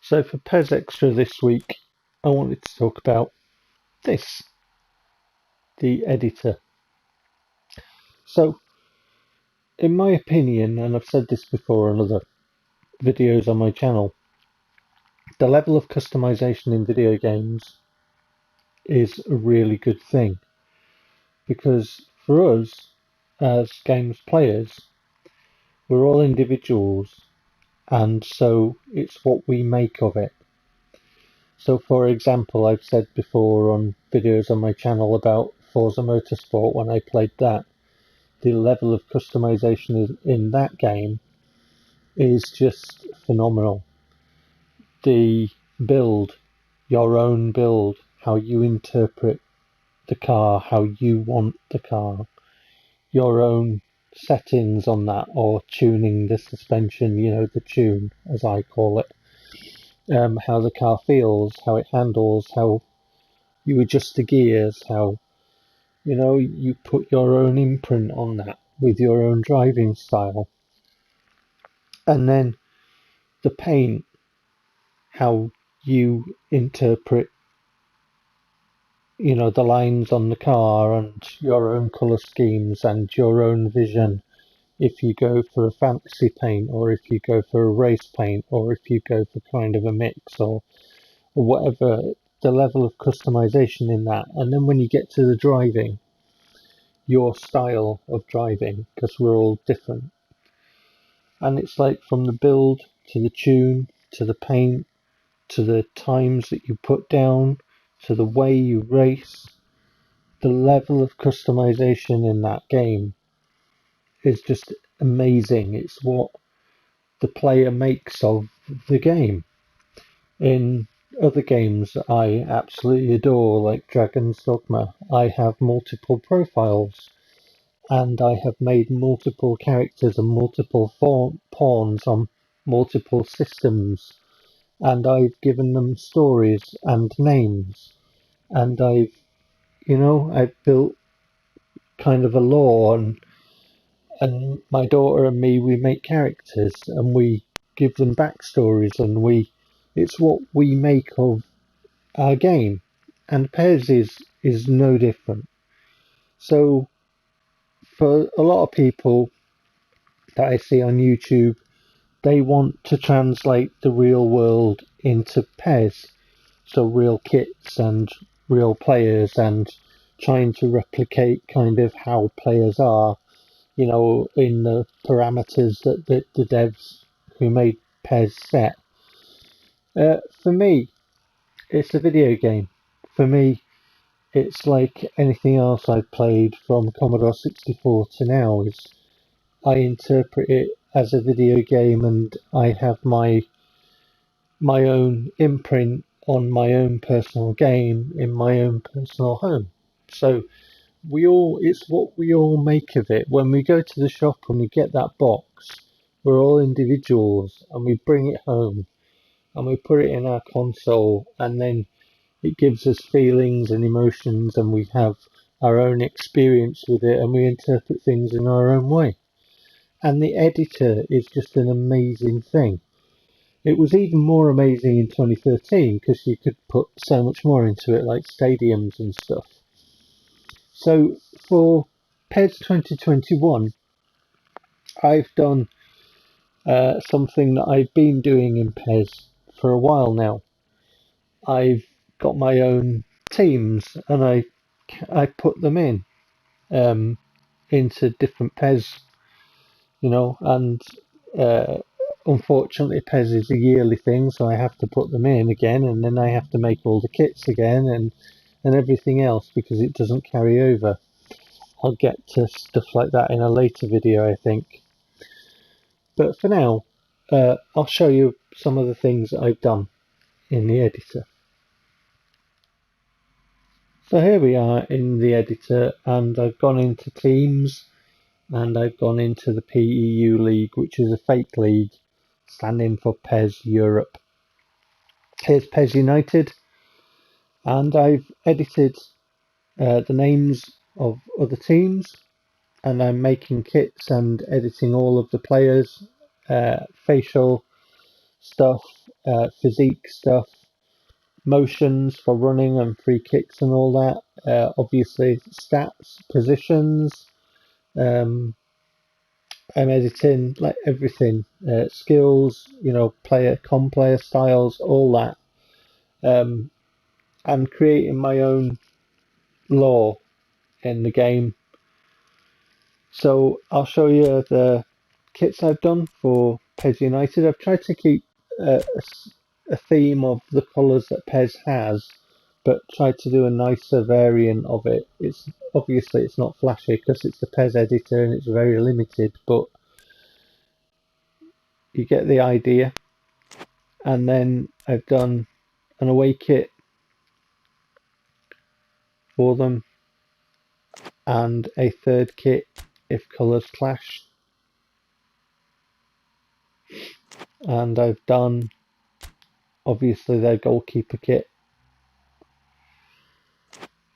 So for PES Extra this week, I wanted to talk about this, the editor. So, in my opinion, and I've said this before on other videos on my channel, the level of customization in video games is a really good thing. Because for us, as games players, we're all individuals, and so it's what we make of it. So for example, I've said before on videos on my channel about Forza Motorsport when I played that, the level of customization in that game is just phenomenal. The build, your own build, how you interpret the car, how you want the car, your own settings on that, or tuning the suspension, the tune, as I call it, how the car feels, how it handles, how you adjust the gears, how, you put your own imprint on that with your own driving style. And then the paint, how you interpret, the lines on the car and your own colour schemes and your own vision. If you go for a fantasy paint, or if you go for a race paint, or if you go for kind of a mix, or whatever, the level of customization in that. And then when you get to the driving, your style of driving, because we're all different. And it's like from the build to the tune to the paint to the times that you put down to the way you race, the level of customization in that game is just amazing. It's what the player makes of the game. In other games that I absolutely adore, like Dragon's Dogma, I have multiple profiles, and I have made multiple characters and multiple pawns on multiple systems, and I've given them stories and names, and I've built kind of a lore, and my daughter and me, we make characters and we give them backstories, and it's what we make of our game, and PES is no different. So for a lot of people that I see on YouTube, they want to translate the real world into PES, so real kits and real players, and trying to replicate kind of how players are, in the parameters that the devs who made PES set. For me, it's a video game. For me, it's like anything else I've played from Commodore 64 to now. Is I interpret it as a video game, and I have my own imprint on my own personal game in my own personal home. So it's what we all make of it. When we go to the shop and we get that box, we're all individuals, and we bring it home and we put it in our console, and then it gives us feelings and emotions, and we have our own experience with it, and we interpret things in our own way. And the editor is just an amazing thing. It was even more amazing in 2013 because you could put so much more into it, like stadiums and stuff. So for PES 2021, I've done something that I've been doing in PES for a while now. I've got my own teams, and I put them in into different PES, and unfortunately PES is a yearly thing, so I have to put them in again, and then I have to make all the kits again and everything else, because it doesn't carry over. I'll get to stuff like that in a later video, I think. But for now, I'll show you some of the things that I've done in the editor. So here we are in the editor, and I've gone into teams, and I've gone into the PEU League, which is a fake league standing for PES Europe. Here's PES United, and I've edited the names of other teams, and I'm making kits and editing all of the players, facial stuff, physique stuff, motions for running and free kicks and all that. Obviously, stats, positions. Um, I'm editing like everything, skills, player styles, all that. Um, I'm creating my own lore in the game. So I'll show you the kits I've done for PES United. I've tried to keep a theme of the colours that PES has, but tried to do a nicer variant of it. It's obviously it's not flashy because it's the PES editor and it's very limited, but you get the idea. And then I've done an away kit for them and a third kit if colours clash. And I've done obviously their goalkeeper kit,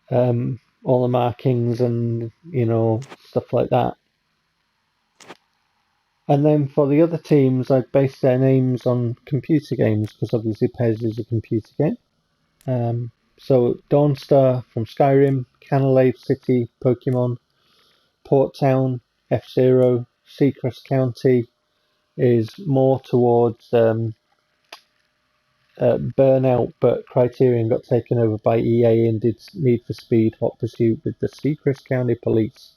all the markings and stuff like that. And then for the other teams, I've based their names on computer games because obviously PES is a computer game. So Dawnstar from Skyrim, Canalave City, Pokemon, Port Town, F-Zero, Seacrest County is more towards Burnout, but Criterion got taken over by EA and did Need for Speed Hot Pursuit with the Seacrest County Police.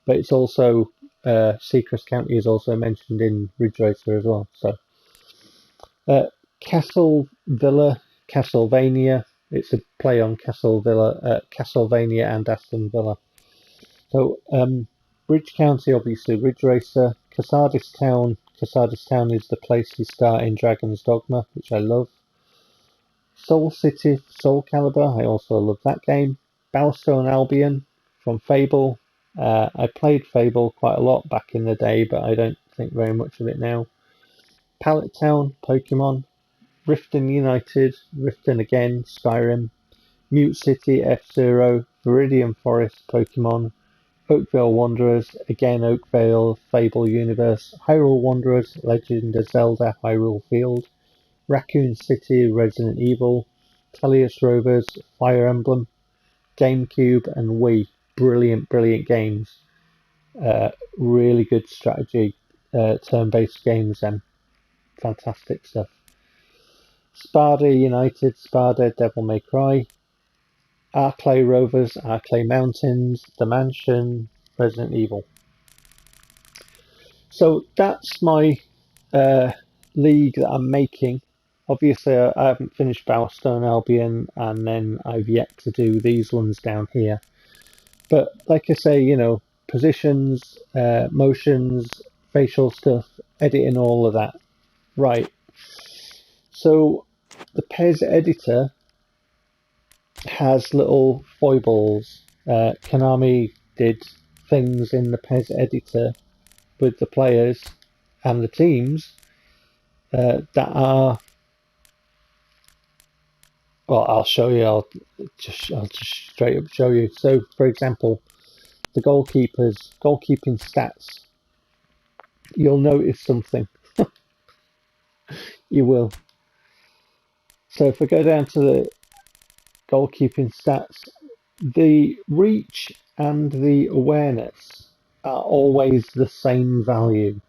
But it's also Seacrest County is also mentioned in Ridge Racer as well. So Castle Villa, Castlevania. It's a play on Castlevania and Aston Villa. So Ridge County, obviously Ridge Racer. Casadis Town. Casadis Town is the place you start in Dragon's Dogma, which I love. Soul City, Soul Calibur. I also love that game. Bowstone Albion from Fable. I played Fable quite a lot back in the day, but I don't think very much of it now. Pallet Town, Pokemon. Riften United, Riften again, Skyrim. Mute City, F-Zero. Viridian Forest, Pokemon. Oakvale Wanderers, again Oakvale, Fable Universe. Hyrule Wanderers, Legend of Zelda, Hyrule Field. Raccoon City, Resident Evil. Tellius Rovers, Fire Emblem. GameCube and Wii. Brilliant games. Really good strategy, turn-based games and fantastic stuff. Sparta United, Sparta Devil May Cry. Arclay Rovers, Arclay Mountains, The Mansion, Resident Evil. So that's my league that I'm making. Obviously I haven't finished Bowstone Albion and then I've yet to do these ones down here. But like I say, positions, motions, facial stuff, editing all of that. Right. So the PES editor has little foibles. Konami did things in the PES editor with the players and the teams that are, well, I'll show you. I'll just straight up show you. So, for example, the goalkeeping stats. You'll notice something. You will. So if I go down to the goalkeeping stats, the reach and the awareness are always the same value.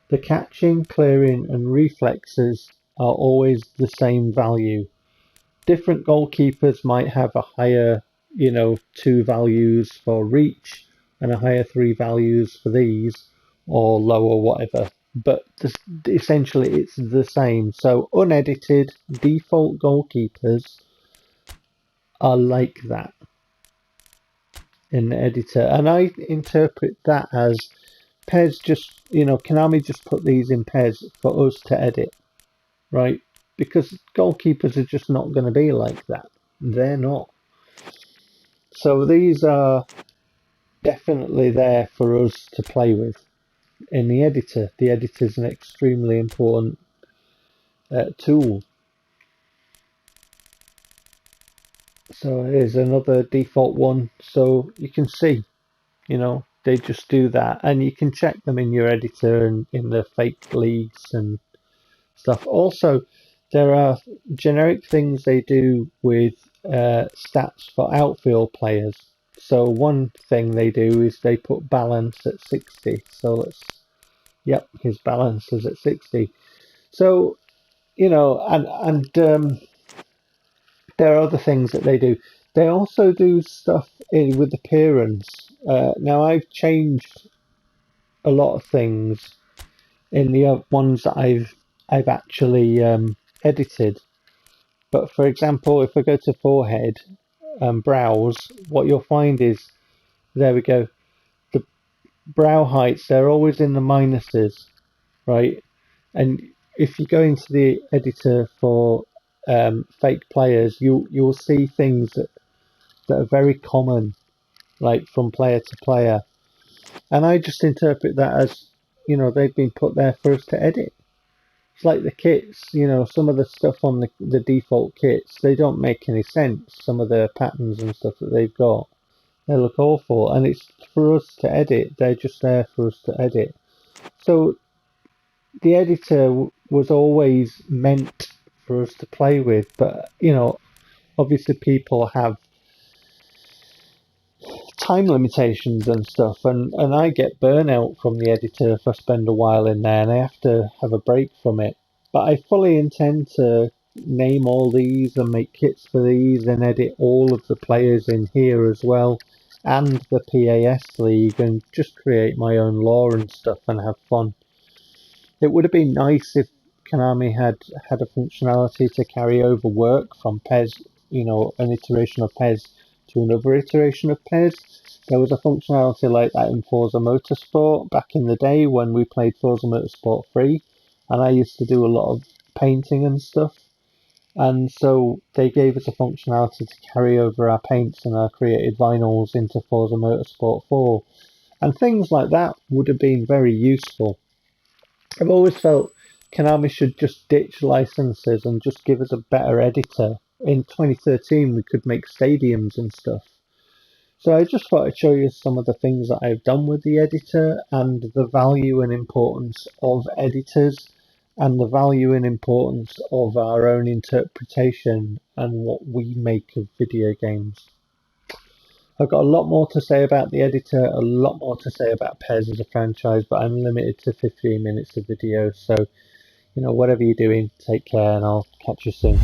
The catching, clearing and reflexes are always the same value. Different goalkeepers might have a higher, 2 values for reach and a higher 3 values for these, or lower whatever. But essentially it's the same. So unedited default goalkeepers are like that in the editor. And I interpret that as PES just, Konami just put these in PES for us to edit, right? Because goalkeepers are just not going to be like that. They're not. So these are definitely there for us to play with in the editor. The editor is an extremely important tool. So here's another default one. So you can see, they just do that. And you can check them in your editor and in the fake leagues and stuff. Also, there are generic things they do with stats for outfield players. So one thing they do is they put balance at 60. So yep, his balance is at 60. So, and there are other things that they do. They also do stuff with appearance. Now I've changed a lot of things in the ones that I've actually edited. But for example, if I go to forehead and browse, what you'll find is, there we go, the brow heights, they're always in the minuses, right? And if you go into the editor for fake players, you'll see things that are very common, like from player to player. And I just interpret that as, they've been put there for us to edit. It's like the kits, some of the stuff on the default kits, they don't make any sense. Some of the patterns and stuff that they've got, they look awful. And it's for us to edit. They're just there for us to edit. So the editor was always meant for us to play with. But, obviously people have time limitations and stuff, and I get burnout from the editor if I spend a while in there, and I have to have a break from it. But I fully intend to name all these and make kits for these and edit all of the players in here as well, and the PAS League, and just create my own lore and stuff and have fun. It would have been nice if Konami had a functionality to carry over work from PES, an iteration of PES to another iteration of PES. There was a functionality like that in Forza Motorsport back in the day when we played Forza Motorsport 3, and I used to do a lot of painting and stuff. And so they gave us a functionality to carry over our paints and our created vinyls into Forza Motorsport 4. And things like that would have been very useful. I've always felt Konami should just ditch licenses and just give us a better editor. In 2013, we could make stadiums and stuff. So I just thought I'd show you some of the things that I've done with the editor and the value and importance of editors and the value and importance of our own interpretation and what we make of video games. I've got a lot more to say about the editor, a lot more to say about PES as a franchise, but I'm limited to 15 minutes of video, so whatever you're doing, take care and I'll catch you soon.